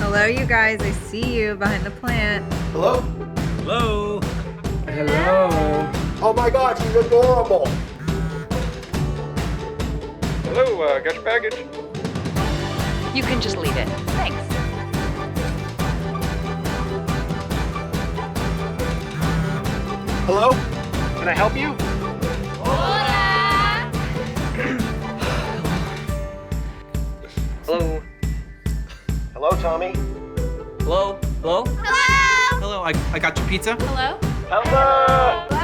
Hello, you guys. I see you behind the plant. Hello? Hello. Hello. Oh my God, she's adorable. Hello, got your package? You can just leave it. Thanks. Hello? Can I help you? Hello. Hello, Tommy. Hello. Hello. Hello! Hello. I got your pizza. Hello? Hello!